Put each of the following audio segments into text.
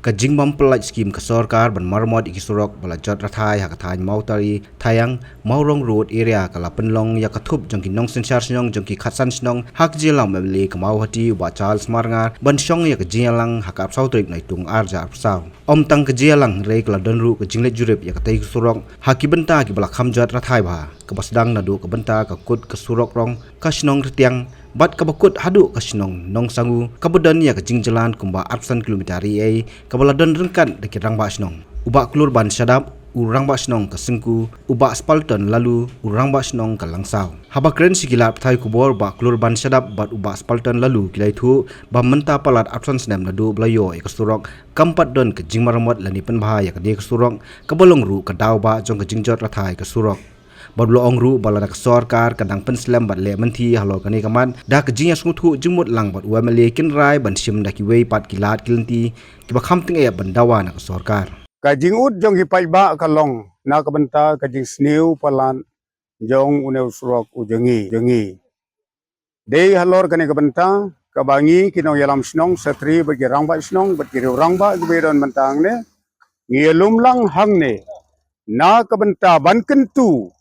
Kajing mempelaj skim kesorkar ban marmot iki surok balajot rathai hakathai mautari thayang maurong road area kala penlong ya kathup jongki nong sensar snong jongki khatsan snong hak jelam memli kamau hati wa charles marngar ban shong ya kajialang hakap sautrik naitung arja apsau om tang kajialang rei kala donru kajing le jurip ya katai surok haki benta ki balak hamjat rathai ba kabasdang nadu kabenta kakut kesurok rong kasnong retiang bat kabakut hadu kasnong nong sangu kabudan ya kajing jalan kumba arsan kilometeri ai kabaladon rengkat deki rangba snong ubak klur ban sadap urang ba snong kasengku ubak spalton lalu urang ba snong kalangsau haba kren sikilap thai kubor ba klur ban sadap bat ubak spalton lalu kilai thu ba menta palat arsan snem nadu blayo ekasurok kampat don kajing maramot lani penbahaya kadi kasurok kabolong ru kadaw ba jong kajing jot rathai kasurok Badlo ongru balana kesorkar kadang penslam bat le menti halo kani kaman da kejinya sungtu jemut lang bat UMLA kinrai ban sim da kiwei pat kilat kilenti kiba khamting e bandawa na kesorkar kajing ut jong hipai ba kalong na kabenta kajing sniu palan jong uneu surok ujengi dei halor kani kabenta kabangi kinong yalam snong satri bagi rangba snong bagi rangba gberon mentang ne ngielum lang hang ne na kabenta ban kentu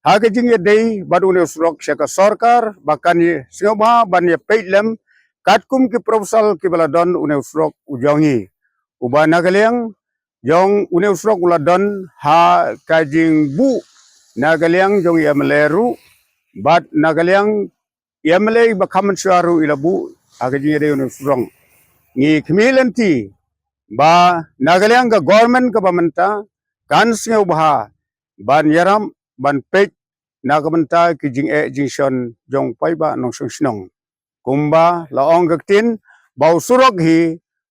haga jingye dei badu ne surok syaka sorkar bakan ye singoma ban ye peitlem katkum ki proposal ki baladon une surok ujongi uba nagaliang jong une surok uladon ha kajing bu nagaliang jong ye meleru bat nagaliang ye melei bakaman suaru ilabu haga jingye dei une surong ngi kemilenti ba nagaliang ga government ka bamenta kan singobha ban yaram ban pek na kabenta ki jing shon jong pai ba nong song snong kumba laong gaktin bau surok hi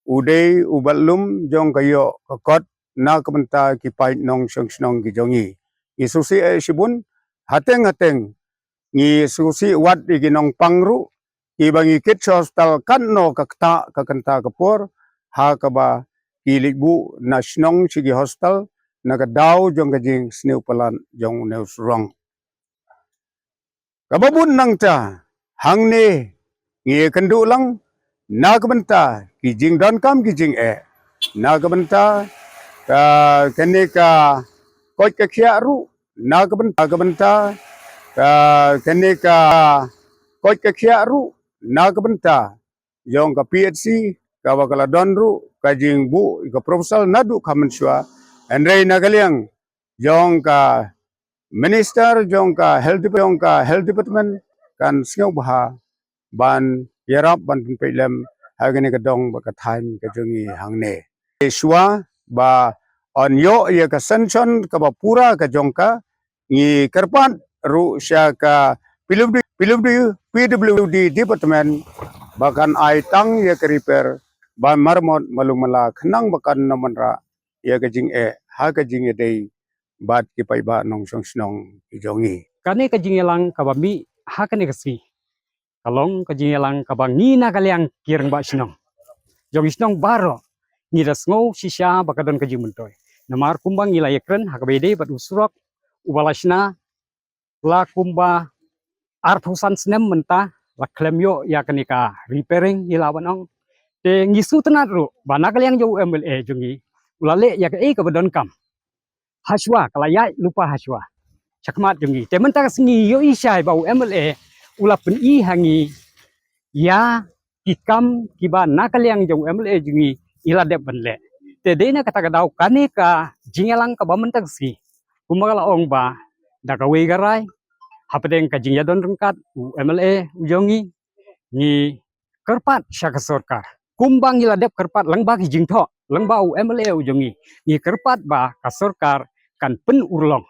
udei ubalum jong kayo kakot na kabenta ki pai nong song snong ki jongi isusi sibun hateng ni susi wat ki nong pangru ki bangi kit hostal kan no kakenta kapor ha kaba ki libu na snong sigi hostal nagadau jong kajing sniu palan jong neu surong kababun nang ta hang ne ngie kendu lang na kabenta kijing don kam kijing na kabenta ka kene ka koi ka khia ru na kabenta ka kene ka koi ka khia ru na kabenta jong ka PHC ka wakala don ru kajing bu ka proposal nadu kamensua Andre Nagaliang jong ka minister jong ka health department kan singau baha ban yarap ban peilem hagani ka dong ba ka thain ka jongi hangne shua ba on yo ya ka sanction ka ba pura ka jong ka ngi karpan ru sya ka PWD department bahkan ai tang ya ka repair ban marmot malumala khnang bakan namanra ya ka jing ha ka jing dei bat ki pai ba nong song snong ijongi kane ka jingelang kabami ha kane kasi kalong ka jingelang kabangi na kalyang kirang ba sinong jong sinong baro ni rasngo sisya bakadon ka jimuntoy namar kumbang ila yakren ha kabede bat usurok ubalasna la kumba arthusan snem menta la klemyo ya kanika repairing ilawanong te ngisu tenat ru bana kalyang jo MLA jongi ulale ya ka ka badon kam haswa kalayai lupa haswa chakmat jongi te mentang singi yo isai bau MLA ula pen i hangi ya kikam kiba nakaliang jong MLA jongi ila de benle te dena kata kadau kane ka jingelang ka bamentang si kumagala ong ba dakawe garai hapedeng ka jingya don rengkat MLA ujongi ni kerpat syaka sorkar kumbang ila dep kerpat langba ki jingtho langba MLA ujongi ni kerpat ba ka sorkar kan pen urlong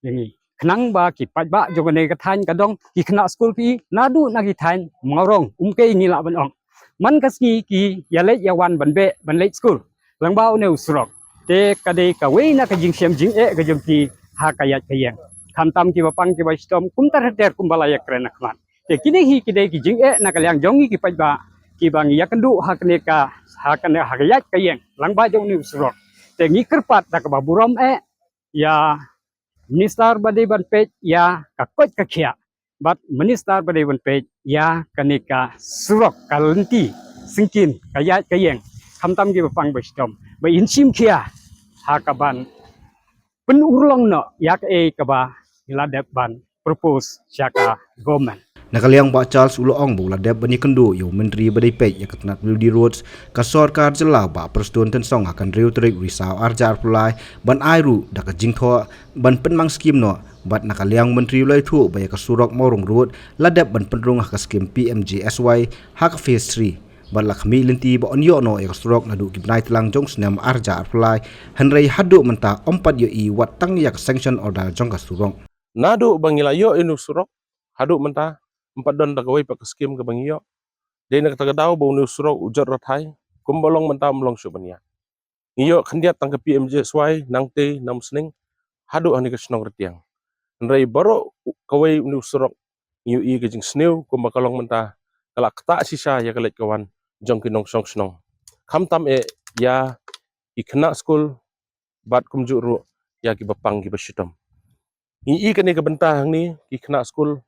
yang kenang ba ki pat ba jogane ka than ka dong ki khna school pi nadu na ki than ngorong umke ngila ban ong man kasni ki yale yawan banbe ban late school langba ne usrok te kade ka we na ka jing sem jing ka jong ki ha kayat kayang khantam ki bapang ki ba stom kumtar der kumbala ya krena khman te kide hi kide ki jing na kalyang jongi ki pat ba ki bang ya kendu ha kane ka ha kane ha kayat kayang langba jong ne usrok te ngi kerpat da ka baburom ya minister bade ban pej ya kakot kakhia bat minister bade ban pej ya kanika surok kalenti singkin kayat kayeng kamtam gi bapang bestom ba insim kia hakaban penurlong no yak kaba iladep ban propose syaka government. Nakaliang ba Charles Uloong bu ladep bani kendo yo menteri badai pej ya ketnat Wildy Roads ka sarkar jela ba persetuan tensong akan riu terik risau arjar pulai ban airu da ka jingtho ban penmang skim no bat nakaliang menteri ulai thu ba ya ka surok morong road ladep ban penrung ka skim PMJSY hak phase 3 bat lakmi linti ba onyo no ya ka surok nadu gibnai telang jong snam arjar pulai henrei hadu menta ompat yo i wat tang yak sanction order jong ka surong nado bangila yo inu surok hadu menta 4 don dagawai pak skim ke bangiyo de nak tagadau bo inu surok ujar rathai kumbolong menta mlong subania iyo khandiat tang ke PMJ swai nangte nam sning hadu ani ke snong retiang rei baro kawai inu surok yu i ke jing sneu kumbakalong menta kala kta sisa ya kelet kawan jong kinong song snong khamtam ya ikna school bat kumjuru ya ki bapang ki basitom i kani ke bentang ni ikna school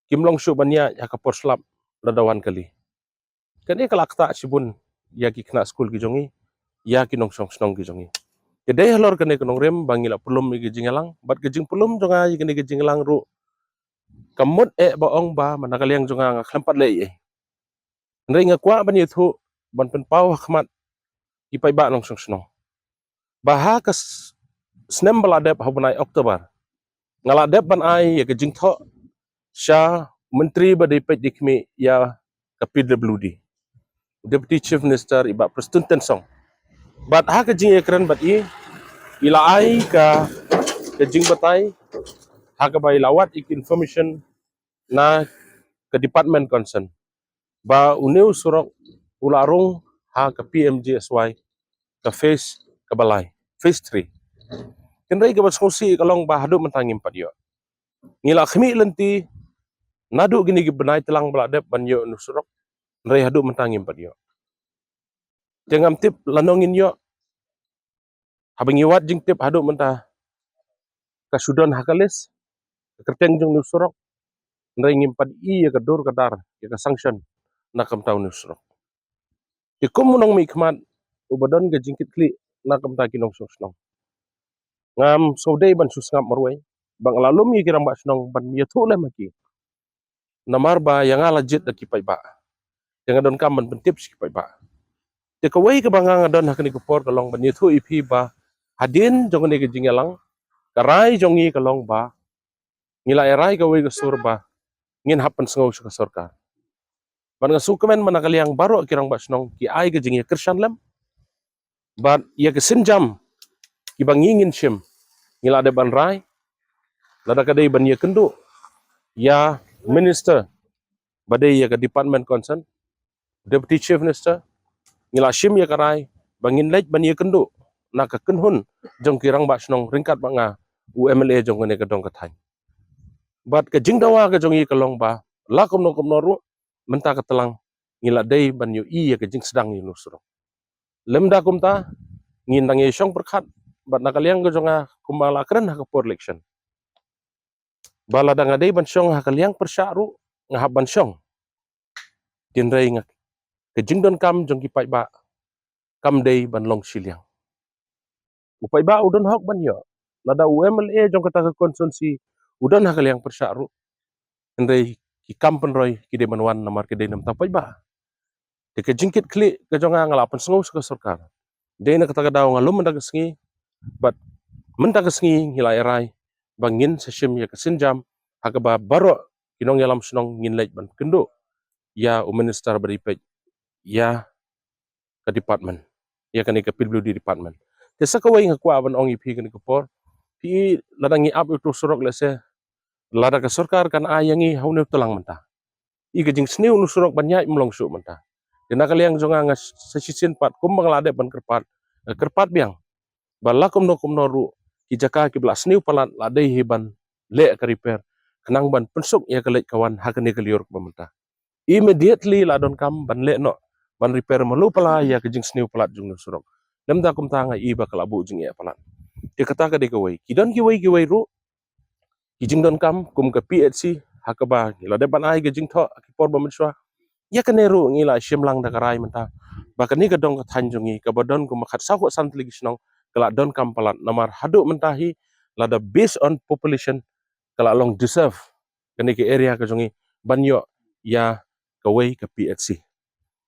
kimlong subania ya kapor slap ladawan kali kani kalakta sibun ya ki kena school ki jongi ya ki nong song snong ki jongi kedai halor kani kenong rem bangila pelum ki jingalang bat kejing pelum jonga yi kani ki jingalang ru kamut baong ba manakaliang jonga ngaklempat le ndai ngakwa bani thu ban pen pau khmat ipai ba nong song snong baha kas snem baladep habunai Oktober ngaladep ban ai ya kejing tho Sha Menteri Badai Pej Dikmi ya ke PWD Deputy Chief Minister iba Preston Tensong bat ha ke jing ekran bat ila ai ka jing batai ha ka bai lawat ik information na ke department concern ba uneu surok ularung ha ke PMJSY ke phase ke balai phase 3 kenrai ke baskosi kalong ba hadu mentangim pat yo ngila khmi lenti nadu gini gi benai telang beladep ban yo nusurok rei hadu mentangim pat yo jengam tip lanongin yo habang iwat jing tip hadu menta kasudon hakalis kerteng jong nusurok rei ngimpat ya kadur kadar ya ka sanction nakam taun nusurok ikum munong mi khmat ubadon ga jingkit kli nakam ta kinong sosnong ngam sodei ban susngap marwai bang lalum yi kirang ba snong ban mi thule maki namar ba yang ala jit da kipai ba yang adon kam ban pentip kipai ba te kawai ke banga adon hakni ko por kalong ban yithu ipi ba hadin jong ne ke jingalang karai jongi kalong ba ngila erai kawai ke sur ba ngin hapan sngau ka sarkar ban nga sukemen manakaliang baro kirang ba snong ki ai ke jingi kersan lem ban ya ke sinjam ki bangingin shim ngila de ban rai lada kadai ban ye kendu ya minister badai ya ke department concern deputy chief minister ngila shim ya karai bangin lej ban ye kendu na ka kenhun jong kirang ba snong ringkat ba nga UMLA jong ne ka dong ka thai bat ka jingdawa ka jong yi kalong ba la kom no ru menta ka telang ngila dei ban yo i ya ka jing sedang yi nusro lemda kumta ngindang ye shong perkhat bat nakaliang ka jonga kumala kren ha ka por election bala danga dei ban shong ha kaliang persyaru ngahab ban shong tinrei nga ke jingdon kam jong ki pai ba kam dei ban long siliang upai ba udon hok ban yo lada UMLA jong kata ke konsumsi udon ha kaliang persyaru ndrei ki kampen roy ki de manwan namar ke de nam tapai ba de ke jingkit kli ke jonga ngalapan sngau ka sarkar de na kata daw ngalum mendag sngi bat mendag sngi ngila erai bangin seshim ya kesinjam hakaba baro kinong yalam snong ngin lej ban kendo ya minister beripej ya ke department ya kani ke PWD department desa kawai ngakwa ban ong ipi kani kapor pi ladangi up itu surok lese lada ka sarkar kan ayangi haune telang menta i ke jing sneu nu surok banyak mlong su menta dena kaliang jonga nga sesisin pat kum banglade ban kerpat biang balakum no kum noru ki jaka ki bla sneu palat lade hiban le ka repair kenang ban pensuk ya kelek kawan hakane keliur pementa immediately ladon kam ban le no ban repair malu pala ya ke jing sneu palat jung nu surok lemda kum tanga i ba kalabu jing ya palat dia kata ka de kawai kidon ki wai ru kijing don kam kum ke PHC hakaba la de ban ai ke jing tho ki por ba menswa ya keneru ngila shimlang da karai menta bakani ka dong ka tanjungi ka badon ku makhat sa ko santli gisnong kala don kampalat namar hadu mentahi lada based on population kala long deserve kani ke area ka jongi banyo ya kawai ka PHC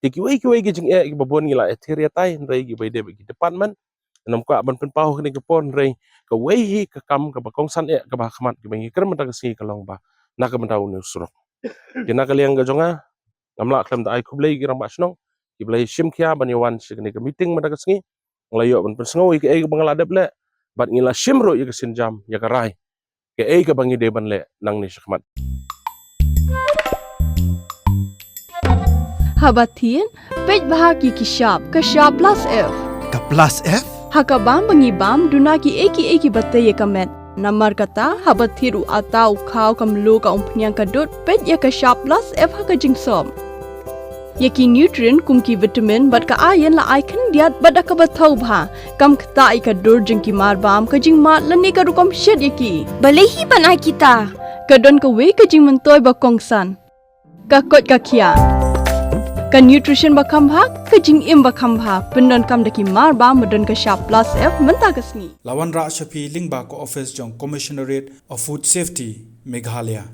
tiki wai ki jing ki babon ngila area tai rei gi baide gi department nam ka ban pen pau kani ke pon rei ka wai hi ka kam ka bakong san ka ba khamat ki bangi ker menta ka si ka long ba na ka menta unu surok kina ka liang ga jonga ngamla klam da ai kublai gi ramba snong ki blai shim kya ban yawan shikni ka meeting menta ka singi nglayo ban pen sngo ki ai bangala deble bat ngila shim ro ya ka sinjam ya ka rai ke ai ka bangi de ban le nang ni shikmat Habatin, pej bahagi kishab plus F. Ka plus F? Hakabam bangibam dunaki eki bate ye kamet. Namar kata habathiru atau kau kamlu ka umpnyang kadut pej ya kishab plus F haka jingsom. Yaki nutrient kumki vitamin bat ka ayen la aikan diat bat ka bathau bha kam kta ka dur jingki marbam ka jing mat lani ka rukom shed yaki. Balehi banai kita. Kadon ka we ka jing mentoy ba kongsan. Ka kot ka kia. Ka nutrition bakam bhag ka jing im bakam bha pendon kam daki mar ba modon ka sharp plus F menta kasni Lawan Ra Shapi Lingba ko office jong Commissionerate of Food Safety Meghalaya.